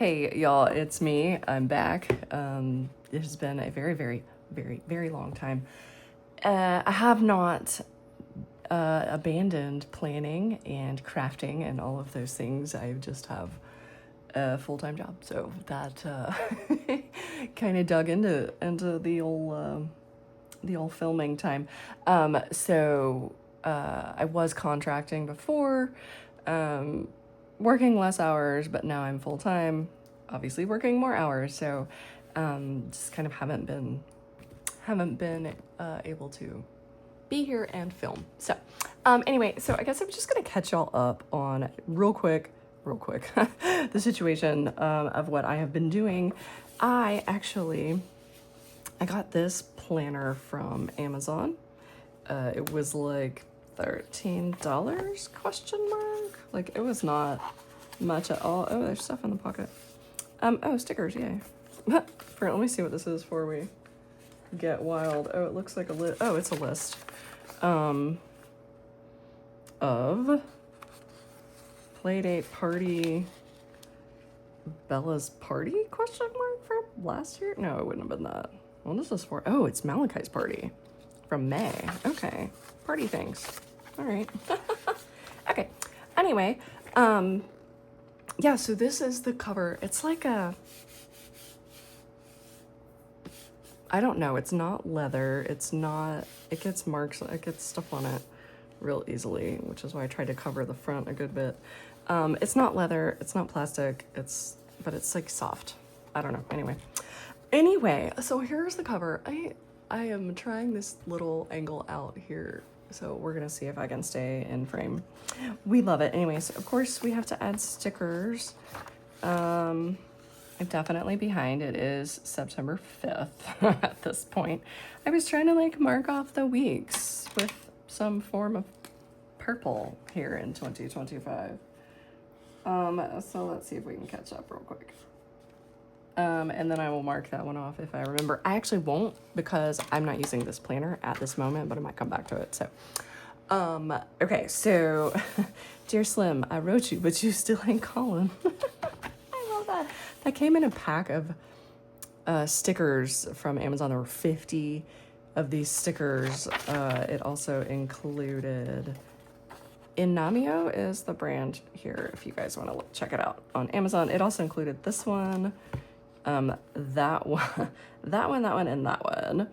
Hey, y'all, it's me. I'm back. It has been a very, very, very, very long time. I have not abandoned planning and crafting and all of those things. I just have a full-time job, so that kind of dug into the old filming time. So I was contracting before. Working less hours, but now I'm full-time, obviously working more hours, so just kind of haven't been able to be here and film. So anyway, so I guess I'm just gonna catch y'all up on real quick the situation of what I have been doing. I got this planner from Amazon. It was like $13 question mark. Like, it was not much at all. Oh, there's stuff in the pocket. Oh, stickers, yay. Let me see what this is before we get wild. Oh, it looks like a list. Oh, it's a list of Playdate Party, Bella's Party question mark for last year? No, it wouldn't have been that. What is this for? Oh, it's Malachi's Party from May. Okay, party things. All right. Okay. Anyway, yeah, so this is the cover. It's like I don't know, it's not leather. It gets marks, it gets stuff on it real easily, which is why I tried to cover the front a good bit. It's not leather, it's not plastic, but it's like soft. I don't know. Anyway, so here's the cover. I am trying this little angle out here, so we're gonna see if I can stay in frame. We love it. Anyway, so of course we have to add stickers. I'm definitely behind. It is September 5th at this point. I was trying to like mark off the weeks with some form of purple here in 2025. So let's see if we can catch up real quick. And then I will mark that one off if I remember. I actually won't, because I'm not using this planner at this moment, but I might come back to it. So, okay, so Dear Slim, I wrote you, but you still ain't calling. I love that. That came in a pack of stickers from Amazon. There were 50 of these stickers. It also included Inamio is the brand here, if you guys want to check it out on Amazon. It also included this one. That one, and that one,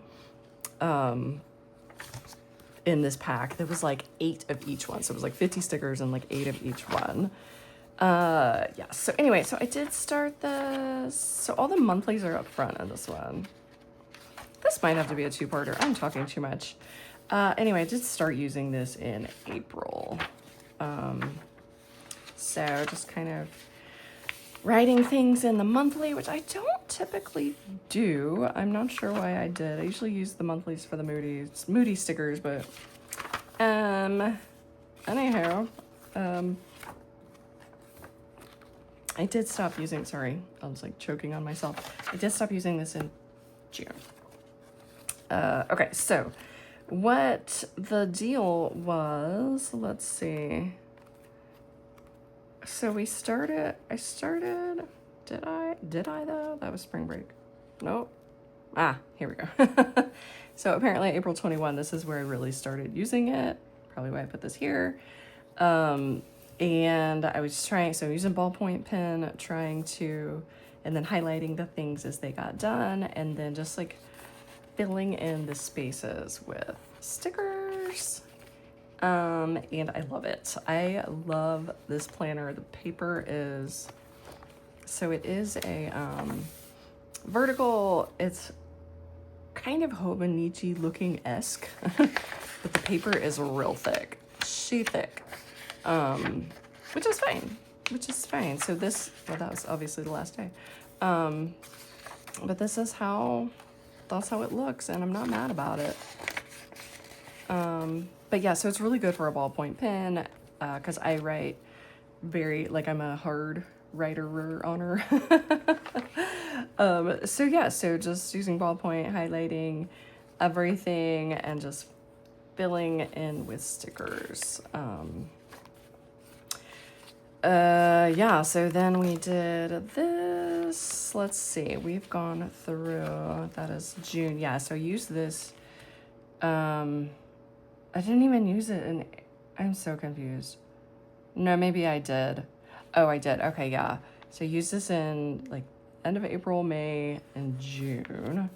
in this pack. There was like 8 of each one. So it was like 50 stickers and like 8 of each one. Yeah. So anyway, so I did start this. So all the monthlies are up front in this one. This might have to be a 2-parter. I'm talking too much. Anyway, I did start using this in April. So just kind of writing things in the monthly, which I don't typically do. I'm not sure why I did. I usually use the monthlies for the moody stickers, but anyhow, I did stop using, sorry, I was like choking on myself. I did stop using this in June. Okay, so what the deal was, let's see. So I started, did I though? That was spring break. Nope. Here we go. So apparently April 21, this is where I really started using it. Probably why I put this here. And I was trying, so using ballpoint pen, and then highlighting the things as they got done, and then just like filling in the spaces with stickers. And I love it. I love this planner. The paper is, so it is a vertical, it's kind of Hobonichi looking esque, but the paper is real thick, thick, which is fine. So this, well, that was obviously the last day. But this is that's how it looks, and I'm not mad about it. But yeah, so it's really good for a ballpoint pen, because I write I'm a hard writer honor. So yeah, so just using ballpoint, highlighting everything, and just filling in with stickers. Yeah, so then we did this. Let's see, we've gone through, that is June. Yeah, so I used this. I didn't even use it in, I'm so confused. No, maybe I did. Oh, I did. Okay, yeah. So I used this in like end of April, May, and June.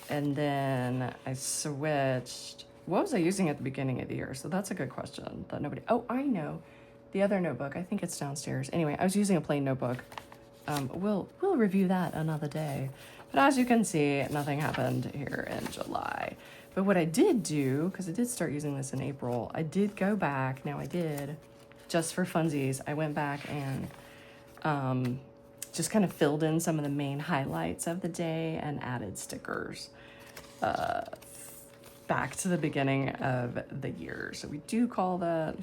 And then I switched. What was I using at the beginning of the year? So that's a good question that nobody, oh, I know. The other notebook, I think it's downstairs. Anyway, I was using a plain notebook. We'll review that another day. But as you can see, nothing happened here in July. But what I did do, because I did start using this in April, I did go back. Now I did, just for funsies, I went back and just kind of filled in some of the main highlights of the day and added stickers back to the beginning of the year. So we do call that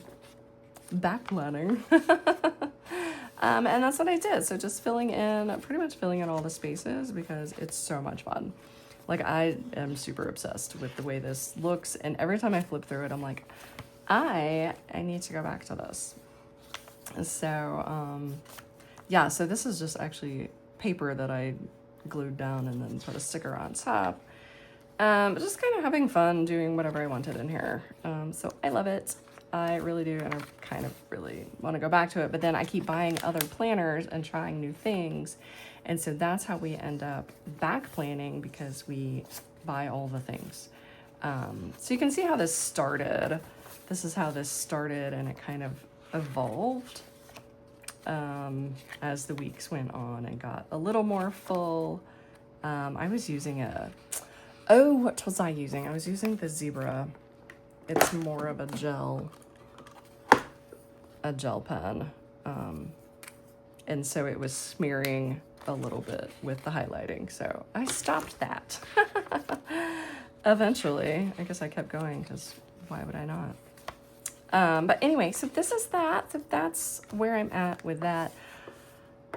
back planning. And that's what I did. So just pretty much filling in all the spaces because it's so much fun. Like, I am super obsessed with the way this looks, and every time I flip through it, I'm like, I need to go back to this. So, yeah, so this is just actually paper that I glued down and then put a sticker on top. Just kind of having fun doing whatever I wanted in here. So I love it. I really do, and I kind of really want to go back to it, but then I keep buying other planners and trying new things, and so that's how we end up back planning, because we buy all the things. So you can see how this started. This is how this started, and it kind of evolved as the weeks went on and got a little more full. I was using what was I using? I was using the Zebra. It's more of a gel pen. And so it was smearing a little bit with the highlighting. So I stopped that. Eventually, I guess I kept going because why would I not? But anyway, so this is that. So that's where I'm at with that.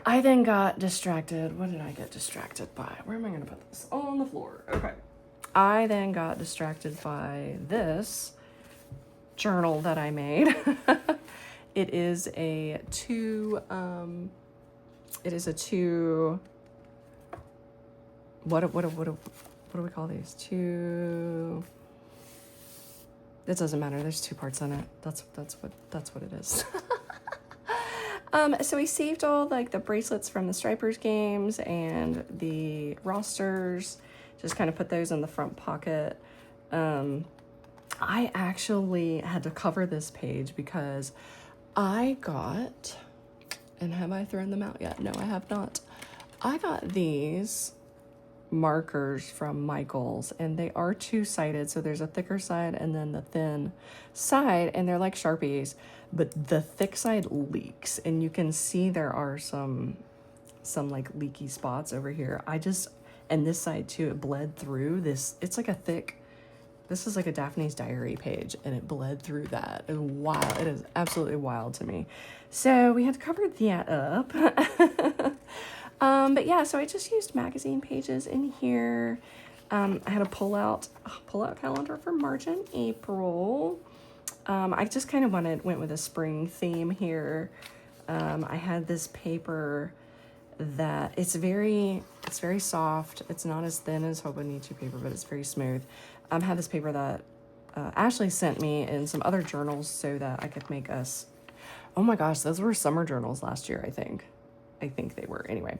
I then got distracted. What did I get distracted by? Where am I going to put this? On the floor. Okay. I then got distracted by this journal that I made. It is a two, what do we call these? Two, it doesn't matter. There's two parts in it. That's what it is. So we saved all like the bracelets from the Stripers games and the rosters, just kind of put those in the front pocket. I actually had to cover this page because I got, and have I thrown them out yet? No, I have not. I got these markers from Michael's, and they are two-sided. So there's a thicker side and then the thin side, and they're like Sharpies, but the thick side leaks, and you can see there are some like leaky spots over here. And this side too, it bled through this. It's like this is like a Daphne's Diary page, and it bled through that. It's wild. It is absolutely wild to me. So we had to cover that up. But yeah, so I just used magazine pages in here. I had a pull-out calendar for March and April. I just kind of went with a spring theme here. I had this paper that it's very soft. It's not as thin as Hobonichi paper, but it's very smooth. I had this paper that Ashley sent me in some other journals so that I could make us, oh my gosh, those were summer journals last year, I think they were. Anyway,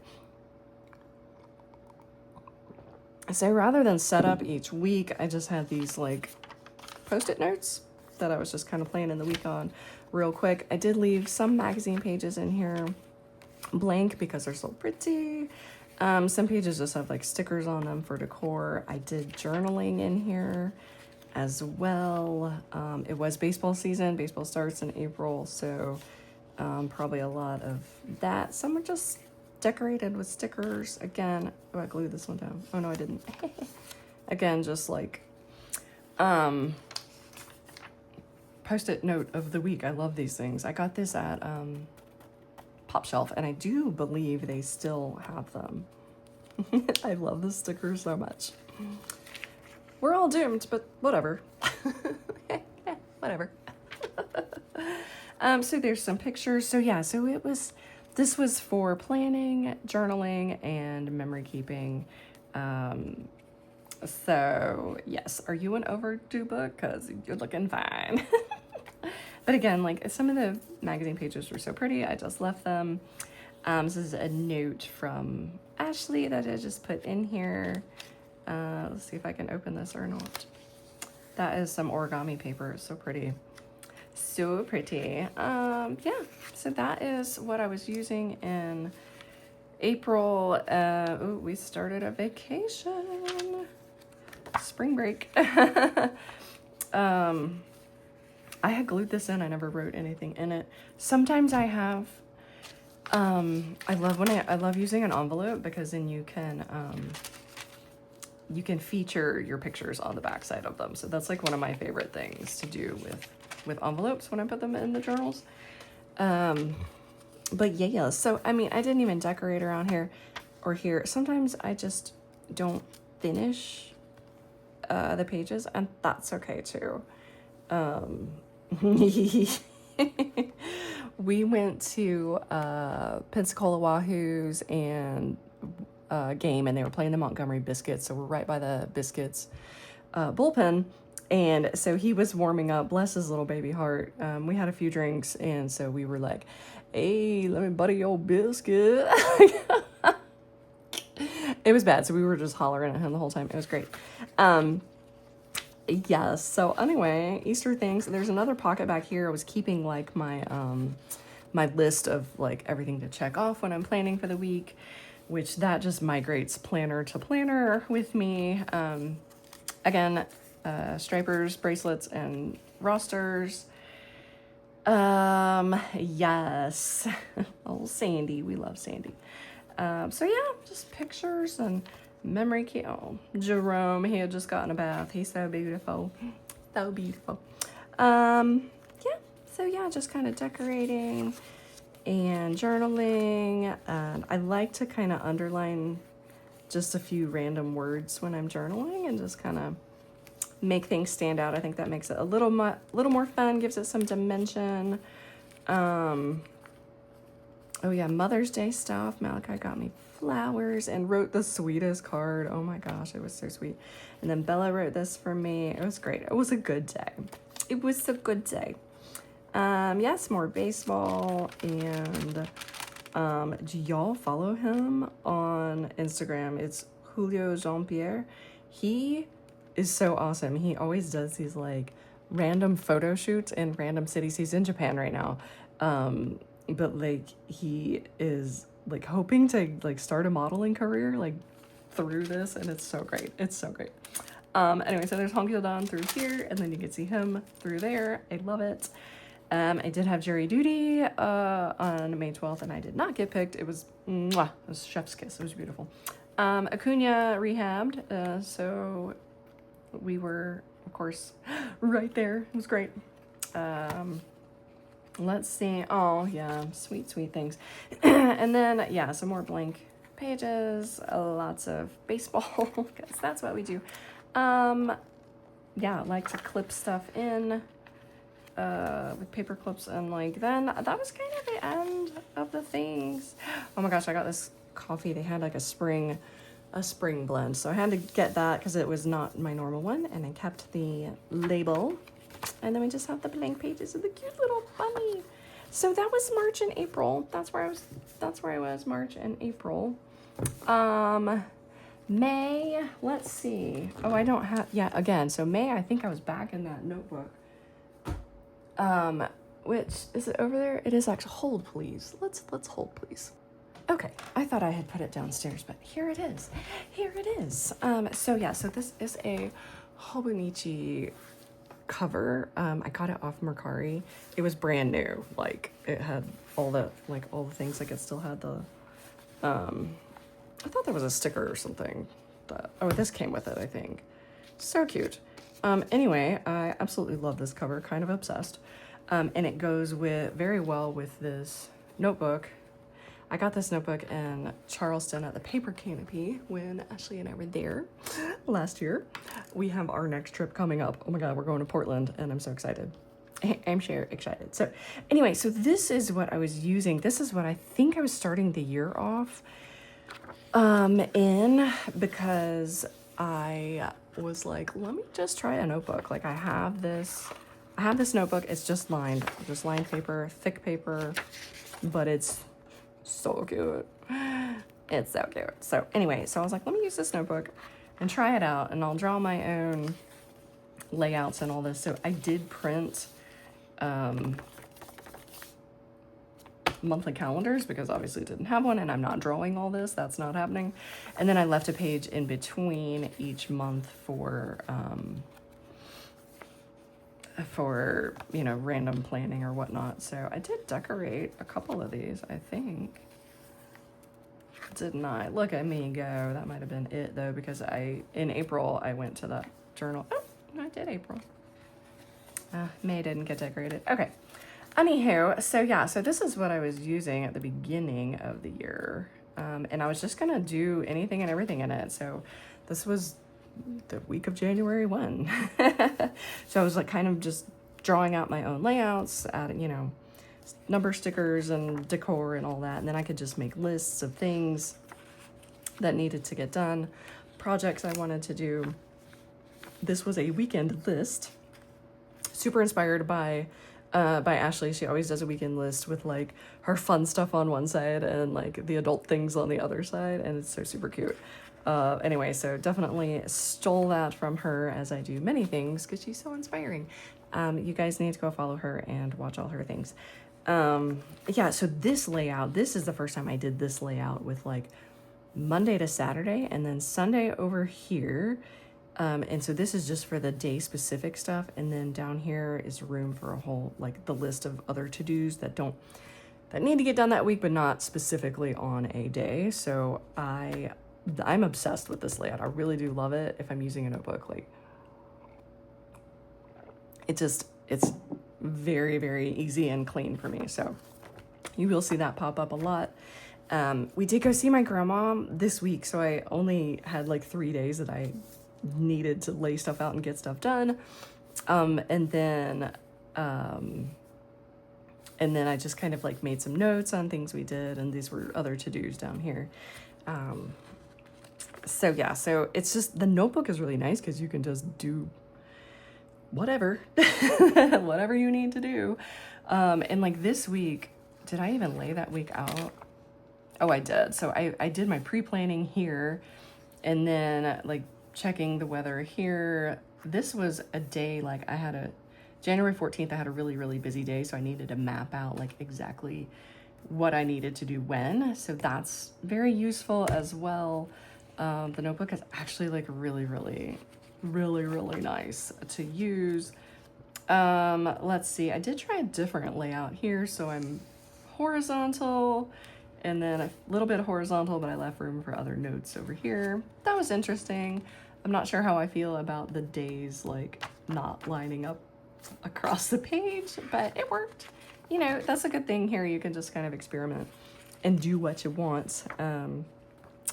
so rather than set up each week, I just had these like Post-it notes that I was just kind of planning the week on real quick. I did leave some magazine pages in here blank because they're so pretty. Some pages just have like stickers on them for decor. I did journaling in here as well. It was baseball season. Baseball starts in April, so probably a lot of that. Some are just decorated with stickers. Again, oh, I glued this one down. Oh no, I didn't. Again, just like Post-it note of the week. I love these things. I got this at Pop Shelf, and I do believe they still have them. I love the stickers so much. We're all doomed, but whatever. Whatever. So there's some pictures. So yeah, so this was for planning, journaling, and memory keeping. So yes, are you an overdue book? Because you're looking fine. But again, like some of the magazine pages were so pretty, I just left them. This is a note from Ashley that I just put in here. Let's see if I can open this or not. That is some origami paper. It's so pretty. So pretty. Yeah, so that is what I was using in April. Ooh, we started a vacation. Spring break. I had glued this in. I never wrote anything in it. Sometimes I have. I love using an envelope because then you can feature your pictures on the back side of them. So that's like one of my favorite things to do with envelopes when I put them in the journals. But yeah. So I mean, I didn't even decorate around here or here. Sometimes I just don't finish the pages, and that's okay too. We went to Pensacola Wahoos and game, and they were playing the Montgomery Biscuits, so we're right by the Biscuits bullpen. And so he was warming up, bless his little baby heart. We had a few drinks, and so we were like, hey, let me buddy your biscuit. It was bad, so we were just hollering at him the whole time. It was great. Yes, so anyway, Easter things. There's another pocket back here. I was keeping like my my list of like everything to check off when I'm planning for the week, which that just migrates planner to planner with me. Again, stripers, bracelets, and rosters. Yes. Oh, Sandy. We love Sandy. So yeah, just pictures and memory key. Oh, Jerome, he had just gotten a bath. He's so beautiful. So beautiful. Yeah, so yeah, just kind of decorating and journaling. I like to kind of underline just a few random words when I'm journaling and just kind of make things stand out. I think that makes it a little more fun, gives it some dimension. Oh yeah, Mother's Day stuff. Malachi got me flowers and wrote the sweetest card. Oh my gosh, it was so sweet. And then Bella wrote this for me. It was great. It was a good day. It was a good day. Yes, more baseball. And do y'all follow him on Instagram? It's Julio Jean-Pierre. He is so awesome. He always does these like random photo shoots in random cities. He's in Japan right now. But like he is like hoping to like start a modeling career like through this, and it's so great. It's so great. Anyway, so there's Honky Don through here, and then you can see him through there. I love it. I did have jury duty on May 12th, and I did not get picked. It was mwah, it was chef's kiss. It was beautiful. Acuna rehabbed, so we were of course right there. It was great. Let's see. Oh yeah, sweet things. And then yeah, some more blank pages, lots of baseball because that's what we do. Yeah, I like to clip stuff in with paper clips, and like then that was kind of the end of the things. Oh my gosh, I got this coffee. They had like a spring blend, so I had to get that because it was not my normal one, and I kept the label. And then we just have the blank pages of the cute little bunny. So that was March and April. That's where I was March and April. May, let's see. Oh, I don't have, yeah, again, so May, I think I was back in that notebook. Which, is it over there? It is actually, hold please. Let's hold please. Okay, I thought I had put it downstairs, but here it is. Here it is. So yeah, so this is a Hobonichi cover. I got it off Mercari. It was brand new. Like it had all the things. Like it still had the I thought there was a sticker or something that, oh, this came with it, I think. So cute. Anyway, I absolutely love this cover, kind of obsessed. And it goes very well with this notebook. I got this notebook in Charleston at the Paper Canopy when Ashley and I were there last year. We have our next trip coming up. Oh my God, we're going to Portland and I'm so excited. I'm sure excited. So anyway, so this is what I was using. This is what I think I was starting the year off in, because I was like, let me just try a notebook. Like I have this notebook. It's just lined paper, thick paper, but it's so cute. It's so cute. So anyway, so I was like, let me use this notebook and try it out, and I'll draw my own layouts and all this. So I did print monthly calendars because obviously didn't have one, and I'm not drawing all this. That's not happening. And then I left a page in between each month for you know, random planning or whatnot. So I did decorate a couple of these, I think. Didn't I? Look at me go. That might have been it though, because in April I went to that journal. Oh, I did April. May didn't get decorated. Okay. Anywho, so yeah, so this is what I was using at the beginning of the year. And I was just gonna do anything and everything in it. So this was the week of January 1. So I was like kind of just drawing out my own layouts, adding, you know, number stickers and decor and all that. And then I could just make lists of things that needed to get done, projects I wanted to do. This was a weekend list, super inspired by Ashley. She always does a weekend list with like her fun stuff on one side and like the adult things on the other side, and it's so super cute. Anyway, so definitely stole that from her, as I do many things because she's so inspiring. You guys need to go follow her and watch all her things. Yeah, so this layout, this is the first time I did this layout with like Monday to Saturday and then Sunday over here. And so this is just for the day specific stuff. And then down here is room for a whole, like the list of other to-dos that need to get done that week, but not specifically on a day. So I'm obsessed with this layout. I really do love it. If I'm using a notebook, like it's very, very easy and clean for me. So you will see that pop up a lot. We did go see my grandma this week. So I only had like 3 days that I needed to lay stuff out and get stuff done. And then I just kind of like made some notes on things we did. And these were other to-dos down here. So yeah, so it's just, the notebook is really nice because you can just do whatever, whatever you need to do. And like this week, did I even lay that week out? Oh, I did. So I did my pre-planning here, and then like checking the weather here. This was a day, like I had January 14th, I had a really, really busy day. So I needed to map out like exactly what I needed to do when. So that's very useful as well. The notebook is actually like really, really, really, really nice to use. Let's see, I did try a different layout here. So I'm horizontal and then a little bit horizontal, but I left room for other notes over here. That was interesting. I'm not sure how I feel about the days like not lining up across the page, but it worked. You know, that's a good thing here. You can just kind of experiment and do what you want.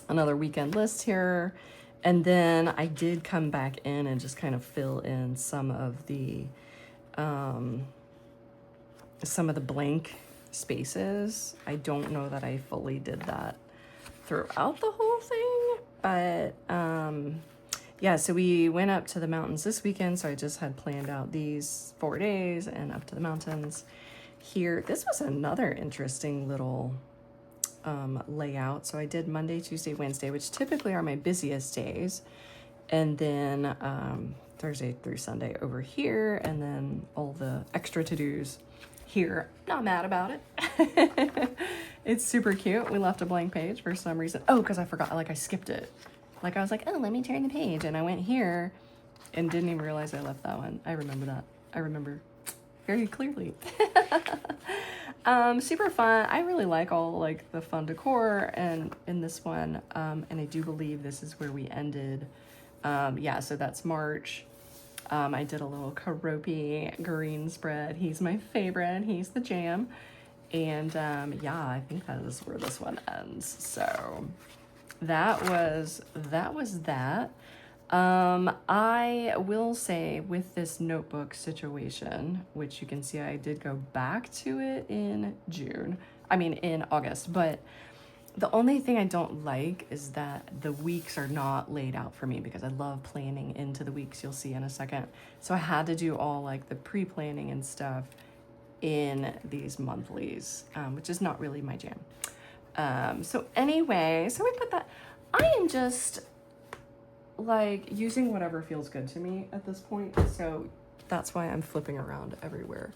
Another weekend list here. And then I did come back in and just kind of fill in some of the blank spaces. I don't know that I fully did that throughout the whole thing, but yeah, so we went up to the mountains this weekend. So I just had planned out these 4 days and up to the mountains here. This was another interesting little layout. So I did Monday, Tuesday, Wednesday, which typically are my busiest days. And then Thursday through Sunday over here. And then all the extra to-dos here. Not mad about it. It's super cute. We left a blank page for some reason. Oh, because I forgot, like I skipped it. Like I was like, oh, let me turn the page. And I went here and didn't even realize I left that one. I remember that. I remember very clearly. Super fun. I really like all like the fun decor and in this one. And I do believe this is where we ended. Yeah, so that's March. I did a little karopi green spread. He's my favorite. He's the jam. And yeah, I think that is where this one ends. So that was that. I will say with this notebook situation, which you can see I did go back to it in in August, but the only thing I don't like is that the weeks are not laid out for me because I love planning into the weeks, you'll see in a second. So I had to do all like the pre-planning and stuff in these monthlies, which is not really my jam. So anyway, so we put that, I am just like using whatever feels good to me at this point. So that's why I'm flipping around everywhere.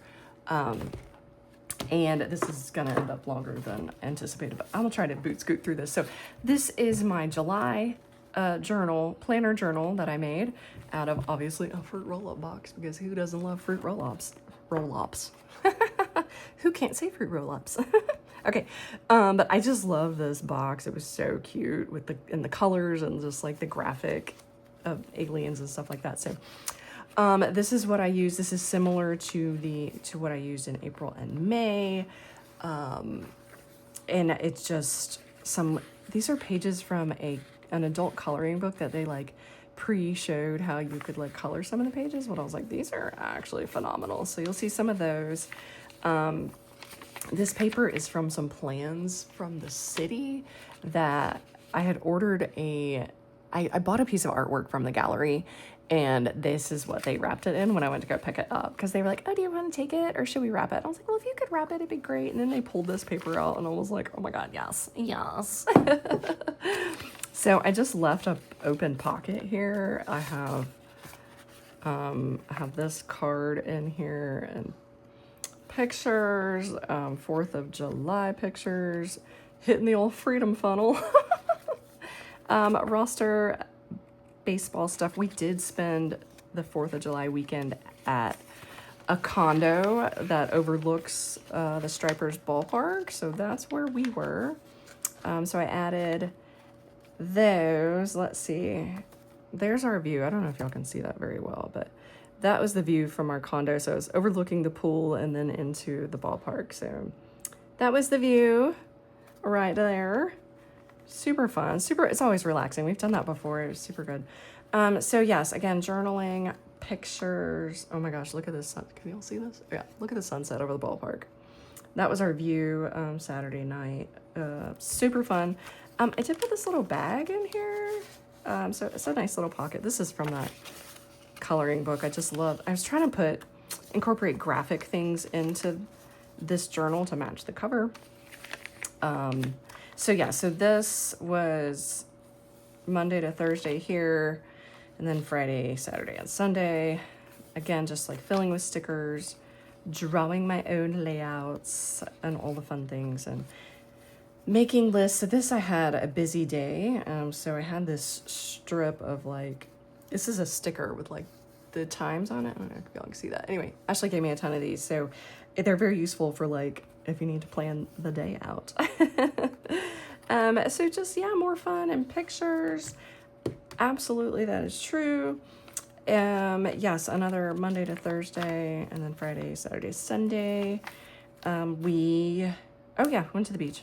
And this is gonna end up longer than anticipated, but I'm gonna try to boot scoot through this. So this is my July planner journal that I made out of obviously a fruit roll-up box, because who doesn't love fruit roll-ups? Who can't say fruit roll-ups? Okay, but I just love this box. It was so cute with the colors and just like the graphic of aliens and stuff like that. So this is what I use. This is similar to what I used in April and May. And it's just these are pages from an adult coloring book that they like pre-showed how you could like color some of the pages. But I was like, these are actually phenomenal. So you'll see some of those. This paper is from some plans from the city that I had ordered I bought a piece of artwork from the gallery, and this is what they wrapped it in when I went to go pick it up, because they were like, oh, do you want to take it or should we wrap it? I was like, well, if you could wrap it, it'd be great. And then they pulled this paper out and I was like, oh my God, yes. So I just left an open pocket here. I have this card in here and pictures, 4th of July pictures, hitting the old freedom funnel. Roster baseball stuff. We did spend the 4th of July weekend at a condo that overlooks the Stripers ballpark, so that's where we were. So I added those. Let's see, there's our view. I don't know if y'all can see that very well, but that was the view from our condo. So it was overlooking the pool and then into the ballpark. So that was the view right there. Super fun. It's always relaxing. We've done that before. It was super good. So yes, again, journaling, pictures. Oh my gosh, look at this sun. Can you all see this? Yeah, look at the sunset over the ballpark. That was our view Saturday night. Super fun. I did put this little bag in here. So it's a nice little pocket. This is from that coloring book. I was trying to incorporate graphic things into this journal to match the cover. So this was Monday to Thursday here, and then Friday, Saturday, and Sunday. Again, just like filling with stickers, drawing my own layouts and all the fun things, and making lists. So this, I had a busy day. So I had this strip of this is a sticker with the times on it. I don't know if y'all can see that. Anyway, Ashley gave me a ton of these. So they're very useful for if you need to plan the day out. So just, more fun and pictures. Absolutely, that is true. Yes, another Monday to Thursday, and then Friday, Saturday, Sunday. We went to the beach.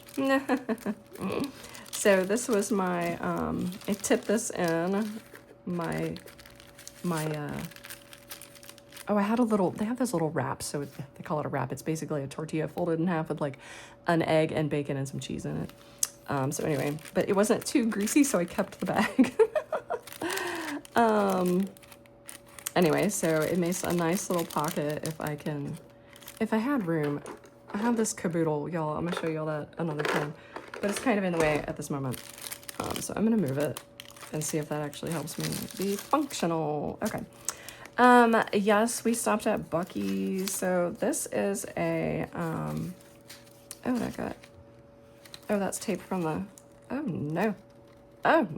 So this was my, I tipped this in my, I had they have this little wrap, so they call it a wrap. It's basically a tortilla folded in half with an egg and bacon and some cheese in it. So anyway, but it wasn't too greasy, so I kept the bag. Anyway, so it makes a nice little pocket if I had room. I have this caboodle, y'all. I'm gonna show y'all that another time, but it's kind of in the way at this moment. So I'm gonna move it and see if that actually helps me be functional. Okay. Yes, we stopped at Buc-ee's. So this is that's tape from oh no. That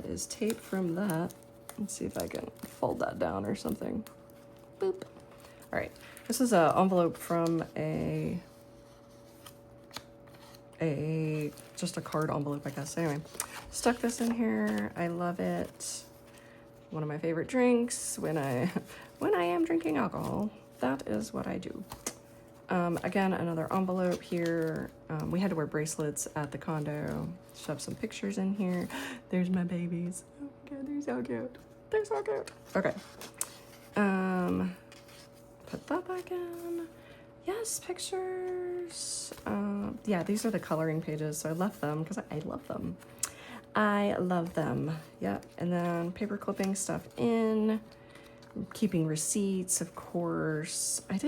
is tape from that. Let's see if I can fold that down or something. Boop. All right. This is an envelope from just a card envelope, I guess. Anyway, stuck this in here. I love it. One of my favorite drinks when I am drinking alcohol. That is what I do. Again, another envelope here. We had to wear bracelets at the condo. Shove some pictures in here. There's my babies. God, they're so cute. They're so cute. Okay. Put that back in. Yes, pictures. Yeah, these are the coloring pages, so I left them because I love them. I love them. Yep. And then paper clipping stuff in. Keeping receipts, of course. I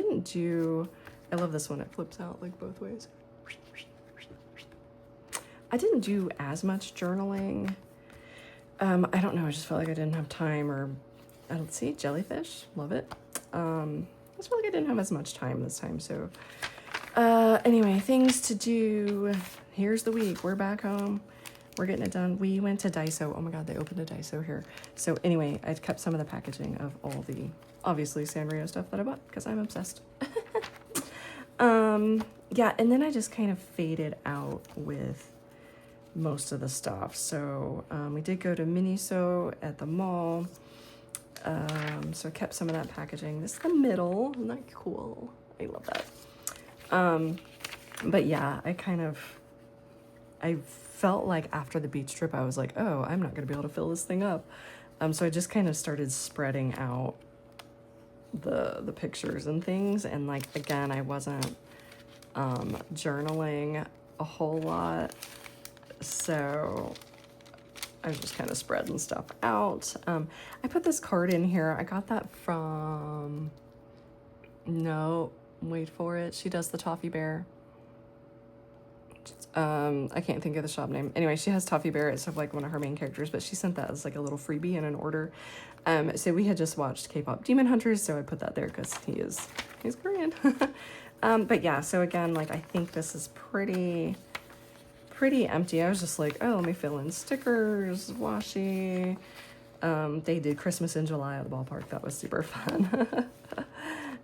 love this one. It flips out like both ways. I didn't do as much journaling. I don't know. I just felt like I didn't have time, or I don't see jellyfish. Love it. I just felt like I didn't have as much time this time. So anyway, things to do. Here's the week. We're back home. We're getting it done. We went to Daiso. Oh my God, they opened a Daiso here. So anyway, I kept some of the packaging of all the, obviously, Sanrio stuff that I bought because I'm obsessed. Yeah, and then I just kind of faded out with most of the stuff. So we did go to Miniso at the mall. So I kept some of that packaging. This is the middle. Isn't that cool? I love that. But yeah, I felt like after the beach trip, I was like, oh, I'm not going to be able to fill this thing up. So I just kind of started spreading out the pictures and things. And like, again, I wasn't journaling a whole lot. So I was just kind of spreading stuff out. I put this card in here. I got that from, no, wait for it. She does the Toffee Bear. I can't think of the shop name. Anyway, she has Toffee Bear. It's like one of her main characters, but she sent that as like a little freebie in an order. So we had just watched K-pop Demon Hunters, so I put that there because he's Korean. But yeah, so again, like I think this is pretty empty. I was just like, oh, let me fill in stickers, washi. They did Christmas in July at the ballpark. That was super fun.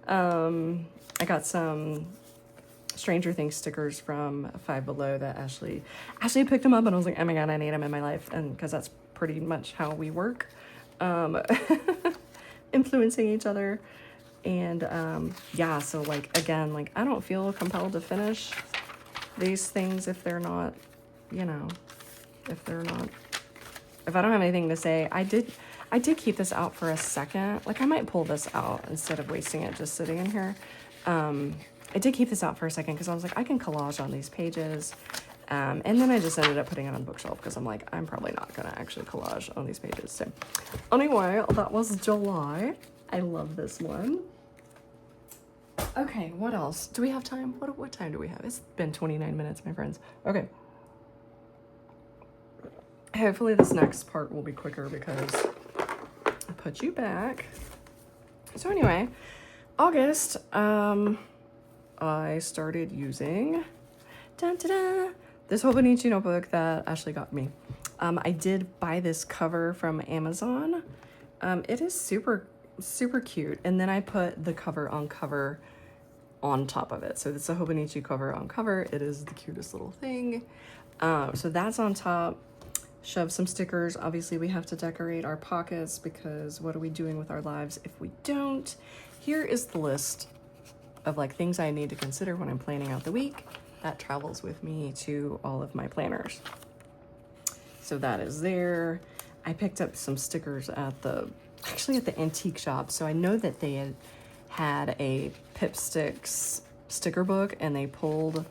I got some Stranger Things stickers from Five Below that Ashley picked them up, and I was like, oh my God, I need them in my life. And because that's pretty much how we work, influencing each other. And yeah, so like, again, like I don't feel compelled to finish these things if they're not, you know, if I don't have anything to say. I did keep this out for a second. Like I might pull this out instead of wasting it just sitting in here. I did keep this out for a second because I was like, I can collage on these pages. And then I just ended up putting it on the bookshelf because I'm like, I'm probably not going to actually collage on these pages. So anyway, that was July. I love this one. Okay, what else? Do we have time? What time do we have? It's been 29 minutes, my friends. Okay. Hopefully this next part will be quicker because I put you back. So anyway, August, I started using this Hobonichi notebook that Ashley got me. I did buy this cover from Amazon. It is super cute. And then I put the cover on top of it. So it's a Hobonichi cover on cover. It is the cutest little thing. So that's on top. Shove some stickers. Obviously we have to decorate our pockets because what are we doing with our lives if we don't? Here is the list of like things I need to consider when I'm planning out the week. That travels with me to all of my planners. So that is there. I picked up some stickers at the antique shop. So I know that they had a Pipsticks sticker book and they pulled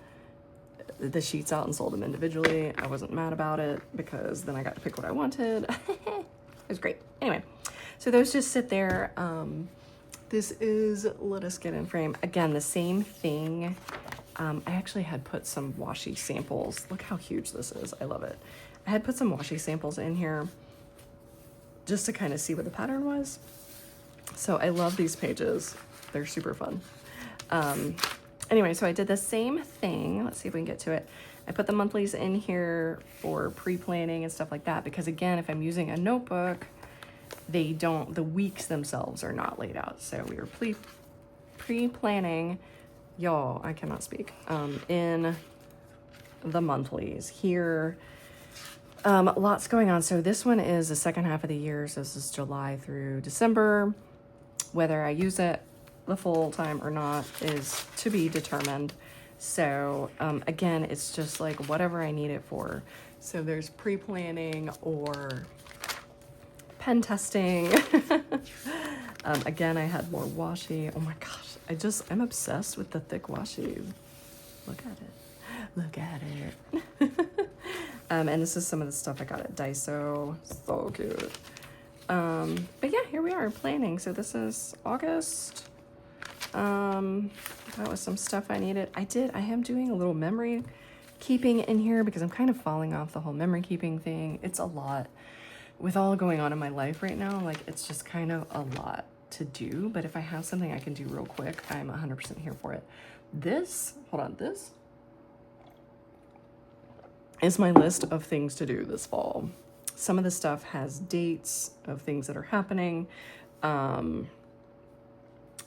the sheets out and sold them individually. I wasn't mad about it because then I got to pick what I wanted. It was great. Anyway, so those just sit there. This is Let Us Get in Frame. Again, the same thing. I actually had put some washi samples. Look how huge this is. I love it. I had put some washi samples in here just to kind of see what the pattern was. So I love these pages. They're super fun. Anyway, so I did the same thing. Let's see if we can get to it. I put the monthlies in here for pre-planning and stuff like that because again, if I'm using a notebook, the weeks themselves are not laid out. So we were pre-planning, y'all, I cannot speak, in the monthlies here. Lots going on. So this one is the second half of the year. So this is July through December. Whether I use it the full time or not is to be determined. So again, it's just like whatever I need it for. So there's pre-planning or pen testing. Again, I had more washi. Oh my gosh, I'm obsessed with the thick washi. Look at it. Look at it. And this is some of the stuff I got at Daiso. So cute. But yeah, here we are planning. So this is August. That was some stuff I needed. I am doing a little memory keeping in here because I'm kind of falling off the whole memory keeping thing. It's a lot with all going on in my life right now. Like, it's just kind of a lot to do, but if I have something I can do real quick, I'm 100% here for it. This is my list of things to do this fall. Some of the stuff has dates of things that are happening,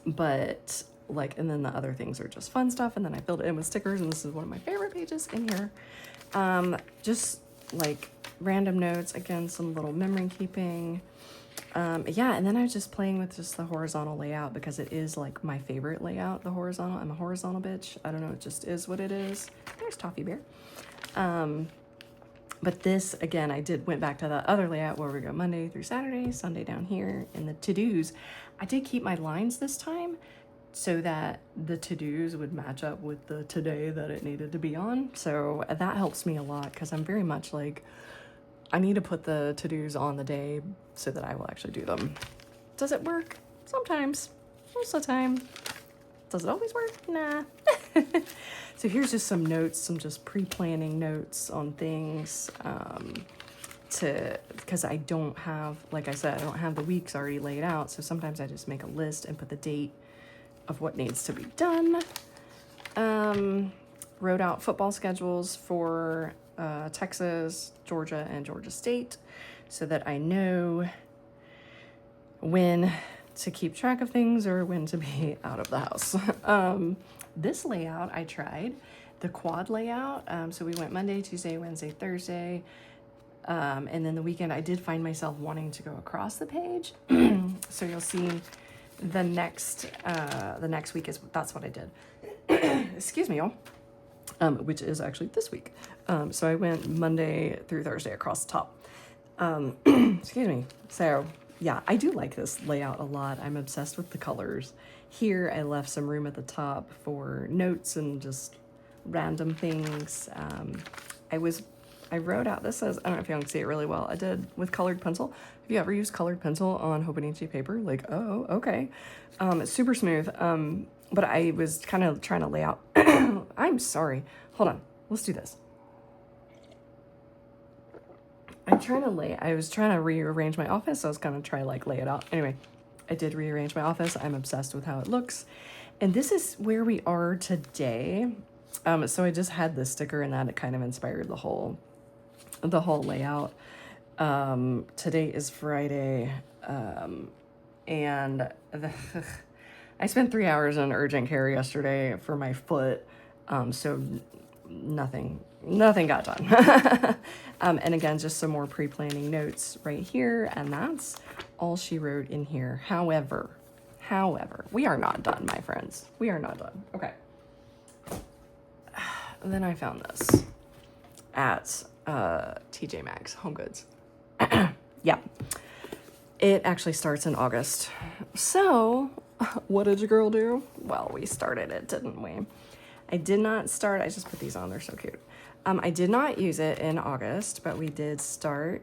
but like, and then the other things are just fun stuff, and then I filled it in with stickers, and this is one of my favorite pages in here. Just like random notes, again, some little memory keeping. Yeah, and then I was just playing with just the horizontal layout because it is like my favorite layout, the horizontal. I'm a horizontal bitch. I don't know, it just is what it is. There's Toffee Bear. But this, again, went back to the other layout where we go Monday through Saturday, Sunday down here in the to-dos. I did keep my lines this time so that the to-dos would match up with the today that it needed to be on. So that helps me a lot because I'm very much like, I need to put the to-dos on the day so that I will actually do them. Does it work? Sometimes. Most of the time. Does it always work? Nah. So here's just some notes, some just pre-planning notes on things because I don't have, like I said, I don't have the weeks already laid out. So sometimes I just make a list and put the date of what needs to be done. Wrote out football schedules for Texas, Georgia, and Georgia State so that I know when to keep track of things or when to be out of the house. This layout I tried, the quad layout. So we went Monday, Tuesday, Wednesday, Thursday. And then the weekend I did find myself wanting to go across the page. So you'll see the next week that's what I did. Excuse me, y'all. Which is actually this week. So I went Monday through Thursday across the top. Excuse me. So yeah, I do like this layout a lot. I'm obsessed with the colors. Here, I left some room at the top for notes and just random things. I wrote out, this says, I don't know if you can see it really well. I did with colored pencil. Have you ever used colored pencil on Hobonichi paper? Like, oh, okay. It's super smooth. But I was kind of trying to lay out. I'm sorry. Hold on. Let's do this. I was trying to rearrange my office. So I was going to try like lay it out. Anyway, I did rearrange my office. I'm obsessed with how it looks. And this is where we are today. So I just had this sticker and that it kind of inspired the whole layout. Today is Friday. And I spent 3 hours in urgent care yesterday for my foot. So nothing got done. And again, just some more pre-planning notes right here. And that's all she wrote in here. However, we are not done, my friends. We are not done. Okay. And then I found this at TJ Maxx, Home Goods. Yeah. It actually starts in August. So what did your girl do? Well, we started it, didn't we? I did not start. I just put these on. They're so cute. I did not use it in August, but we did start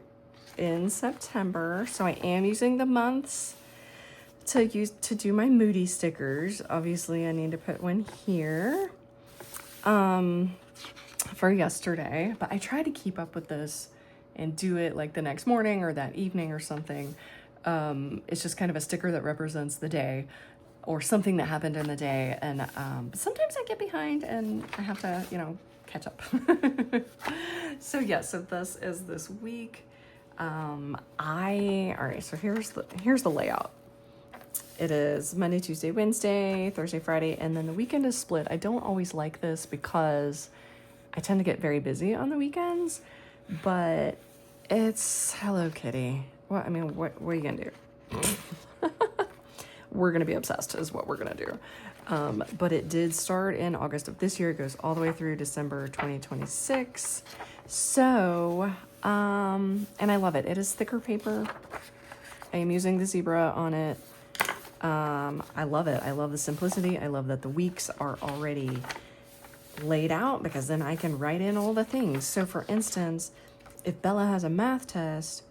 in September. So I am using the months to do my Moody stickers. Obviously, I need to put one here for yesterday. But I try to keep up with this and do it like the next morning or that evening or something. It's just kind of a sticker that represents the day or something that happened in the day. And but sometimes I get behind and I have to, catch up. So yeah, so this is this week. All right, so here's the layout. It is Monday, Tuesday, Wednesday, Thursday, Friday, and then the weekend is split. I don't always like this because I tend to get very busy on the weekends, but it's Hello Kitty. What are you gonna do? We're gonna be obsessed is what we're gonna do. But it did start in August of this year. It goes all the way through December 2026. So, and I love it. It is thicker paper. I am using the zebra on it. I love it. I love the simplicity. I love that the weeks are already laid out because then I can write in all the things. So for instance, if Bella has a math test,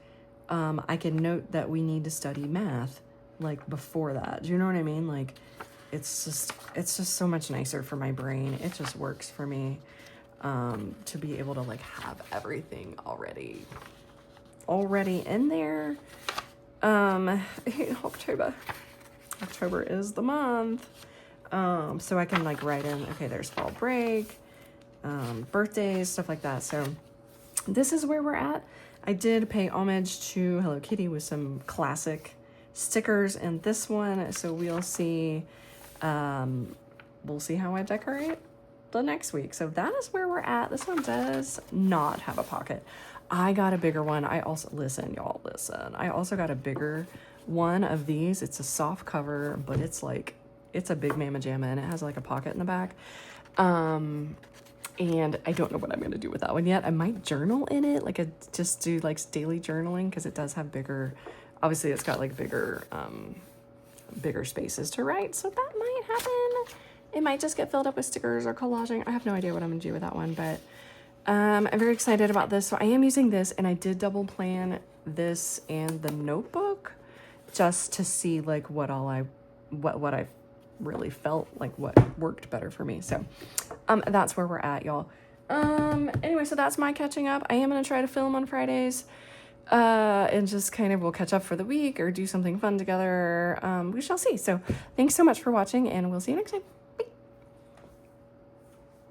I can note that we need to study math like before that. Do you know what I mean? Like it's just so much nicer for my brain. It just works for me to be able to like have everything already in there. October is the month. So I can like write in, okay, there's fall break, birthdays, stuff like that. So this is where we're at. I did pay homage to Hello Kitty with some classic stickers in this one. So we'll see how I decorate the next week. So that is where we're at. This one does not have a pocket. I got a bigger one. I also, listen, y'all, listen. I also got a bigger one of these. It's a soft cover, but it's like, it's a big mamma jamma and it has like a pocket in the back. And I don't know what I'm going to do with that one yet. I might journal in it, like just do like daily journaling because it does have bigger, obviously it's got like bigger spaces to write. So that might happen. It might just get filled up with stickers or collaging. I have no idea what I'm going to do with that one, but I'm very excited about this. So I am using this and I did double plan this and the notebook just to see like what I really felt like what worked better for me. So that's where we're at, y'all. Anyway, so that's my catching up. I am gonna try to film on Fridays and just kind of we'll catch up for the week or do something fun together. We shall see. So thanks so much for watching and we'll see you next time.